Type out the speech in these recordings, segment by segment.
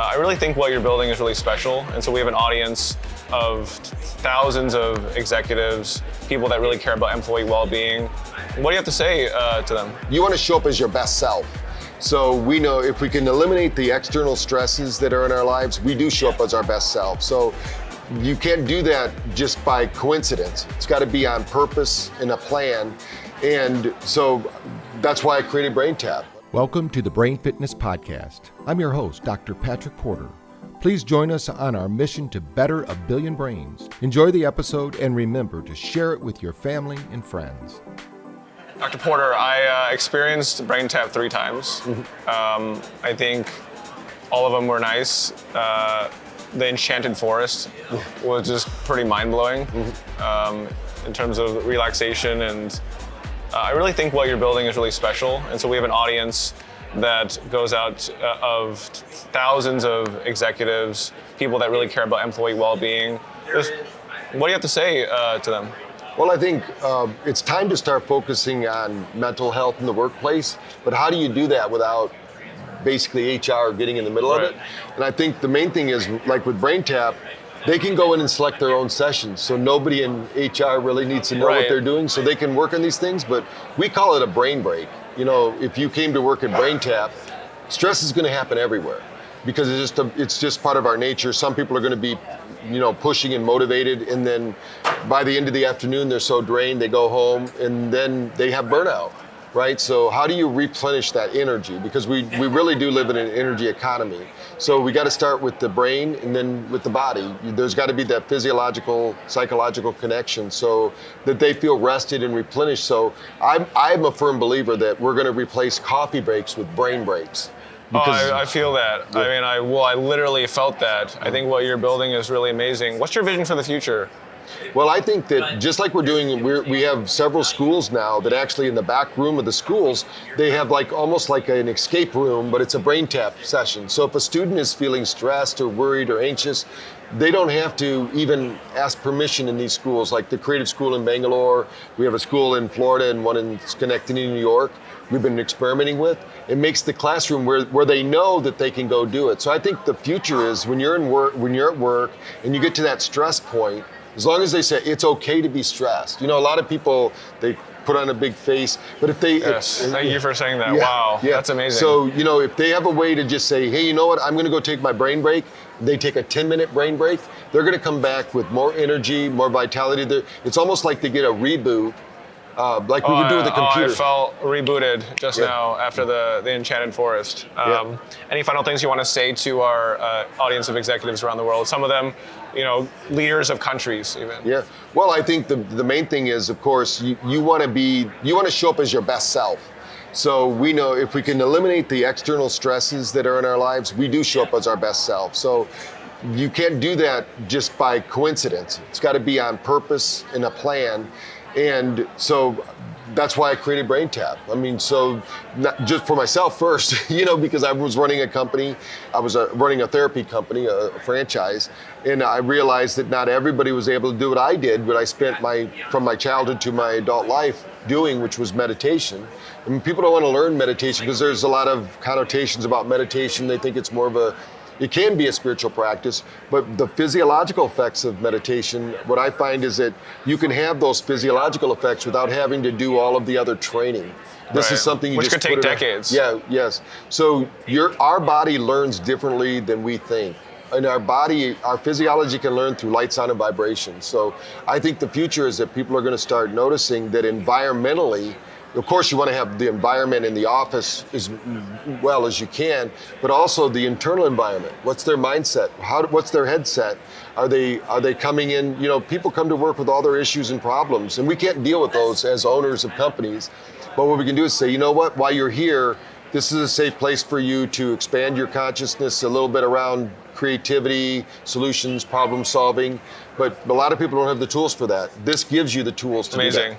I really think what you're building is really special, and so we have an audience of thousands of executives, people that really care about employee well-being. What do you have to say to them? You want to show up as your best self. So we know if we can eliminate the external stresses that are in our lives, we do show up as our best self. So you can't do that just by coincidence. It's got to be on purpose and a plan. And so that's why I created BrainTap. Welcome to the Brain Fitness Podcast. I'm your host, Dr. Patrick Porter. Please join us on our mission to better a billion brains. Enjoy the episode and remember to share it with your family and friends. Dr. Porter, I experienced BrainTap 3 times. I think all of them were nice. The Enchanted Forest was just pretty mind-blowing in terms of relaxation, and I really think what you're building is really special. And so we have an audience that goes out of thousands of executives, people that really care about employee well-being. What do you have to say to them? Well, I think it's time to start focusing on mental health in the workplace, but how do you do that without basically HR getting in the middle of it? And I think the main thing is, like with BrainTap, they can go in and select their own sessions, so nobody in HR really needs to know what they're doing, so they can work on these things, but we call it a brain break. You know, if you came to work at BrainTap, stress is going to happen everywhere because it's just part of our nature. Some people are going to be, pushing and motivated, and then by the end of the afternoon, they're so drained, they go home, and then they have burnout. Right? So how do you replenish that energy? Because we really do live in an energy economy. So we got to start with the brain and then with the body. There's got to be that physiological, psychological connection so that they feel rested and replenished. So I'm a firm believer that we're going to replace coffee breaks with brain breaks. I feel that. Yeah. I literally felt that. I think what you're building is really amazing. What's your vision for the future? Well, I think that just like we have several schools now that actually in the back room of the schools, they have almost like an escape room, but it's a BrainTap session. So if a student is feeling stressed or worried or anxious, they don't have to even ask permission in these schools, like the Creative School in Bangalore. We have a school in Florida and one in Schenectady, New York. We've been experimenting with. It makes the classroom where they know that they can go do it. So I think the future is when you're at work and you get to that stress point, as long as they say it's okay to be stressed. A lot of people, they put on a big face, but if they... Yes, thank you for saying that. Wow, that's amazing. So, if they have a way to just say, hey, you know what, I'm gonna go take my brain break, they take a 10-minute brain break, they're gonna come back with more energy, more vitality. It's almost like they get a reboot, like we would do with the computer. I felt rebooted just now after the Enchanted Forest. Any final things you want to say to our audience of executives around the world? Some of them, leaders of countries even. Yeah. Well, I think the main thing is, of course, you want to show up as your best self. So we know if we can eliminate the external stresses that are in our lives, we do show up as our best self. So you can't do that just by coincidence. It's got to be on purpose and a plan. And so that's why I created BrainTap. So not just for myself first, because I was running a company, I was running a therapy company, a franchise, and I realized that not everybody was able to do what I did, what I spent from my childhood to my adult life doing, which was meditation. People don't want to learn meditation because there's a lot of connotations about meditation. They think it's it can be a spiritual practice, but the physiological effects of meditation, what I find is that you can have those physiological effects without having to do all of the other training. This is something which could take decades. Yes. So our body learns differently than we think. And our physiology can learn through light, sound, and vibration. So I think the future is that people are going to start noticing that environmentally, of course, you want to have the environment in the office as well as you can, but also the internal environment. What's their mindset? What's their headset? Are they coming in? People come to work with all their issues and problems, and we can't deal with those as owners of companies. But what we can do is say, you know what? While you're here, this is a safe place for you to expand your consciousness a little bit around creativity, solutions, problem solving. But a lot of people don't have the tools for that. This gives you the tools to do that.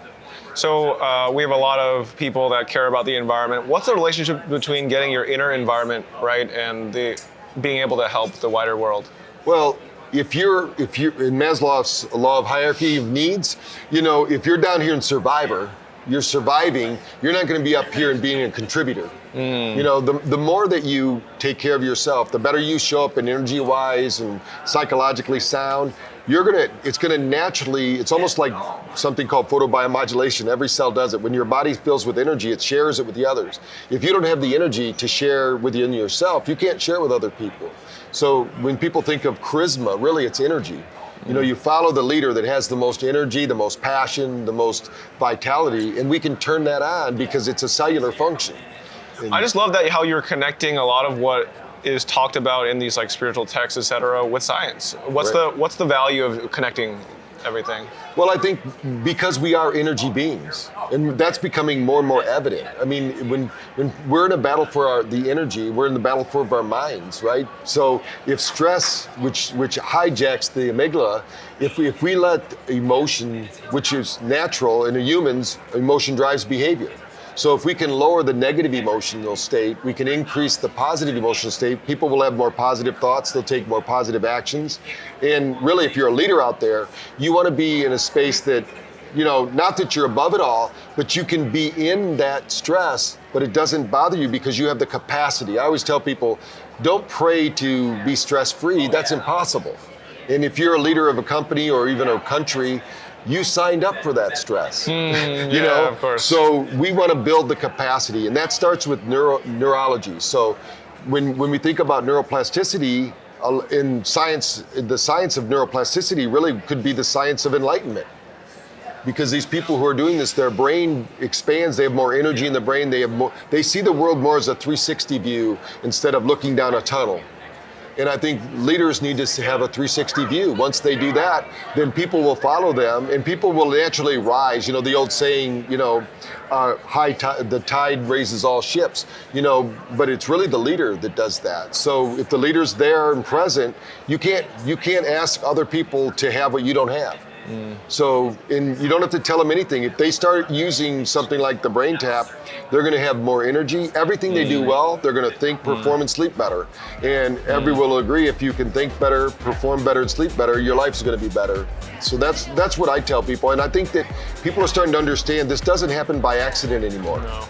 So we have a lot of people that care about the environment. What's the relationship between getting your inner environment right and being able to help the wider world? Well, if you're in Maslow's law of hierarchy of needs, if you're down here in survivor, you're surviving, you're not going to be up here and being a contributor. You know, the more that you take care of yourself, the better you show up in energy-wise and psychologically sound, it's gonna naturally, it's almost like something called photobiomodulation. Every cell does it. When your body fills with energy, it shares it with the others. If you don't have the energy to share within yourself, you can't share with other people. So when people think of charisma, really it's energy. You know, you follow the leader that has the most energy, the most passion, the most vitality, and we can turn that on because it's a cellular function. I just love that how you're connecting a lot of what is talked about in these like spiritual texts, et cetera, with science. What's the value of connecting everything? Well, I think because we are energy beings, and that's becoming more and more evident. I mean, when we're in a battle for the energy, we're in the battle for our minds, right? So if stress, which hijacks the amygdala, if we let emotion, which is natural in humans, emotion drives behavior. So if we can lower the negative emotional state, we can increase the positive emotional state. People will have more positive thoughts, they'll take more positive actions. And really, if you're a leader out there, you want to be in a space that, you know, not that you're above it all, but you can be in that stress, but it doesn't bother you because you have the capacity. I always tell people, don't pray to be stress-free, that's impossible. And if you're a leader of a company or even a country, you signed up for that stress. You know? Of course. So we want to build the capacity, and that starts with neurology. So when we think about neuroplasticity, in science, the science of neuroplasticity really could be the science of enlightenment. Because these people who are doing this, their brain expands, they have more energy in the brain, they see the world more as a 360 view instead of looking down a tunnel. And I think leaders need to have a 360 view. Once they do that, then people will follow them and people will naturally rise. You know, the old saying, you know, the tide raises all ships, you know, but it's really the leader that does that. So if the leader's there and present, you can't ask other people to have what you don't have. So, and you don't have to tell them anything. If they start using something like the BrainTap, they're going to have more energy. Everything they do well, they're going to think, perform, and sleep better. And everyone will agree, if you can think better, perform better, and sleep better, your life's going to be better. So that's what I tell people. And I think that people are starting to understand this doesn't happen by accident anymore. No.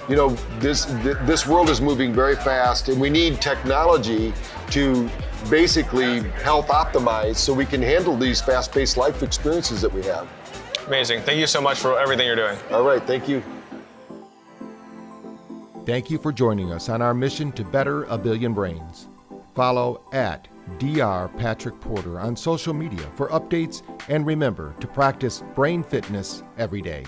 You know, this world is moving very fast, and we need technology to basically health optimize so we can handle these fast-paced life experiences that we have. Amazing. Thank you so much for everything you're doing. All right, thank you. Thank you for joining us on our mission to better a billion brains. Follow at Dr. Patrick Porter on social media for updates, and remember to practice brain fitness every day.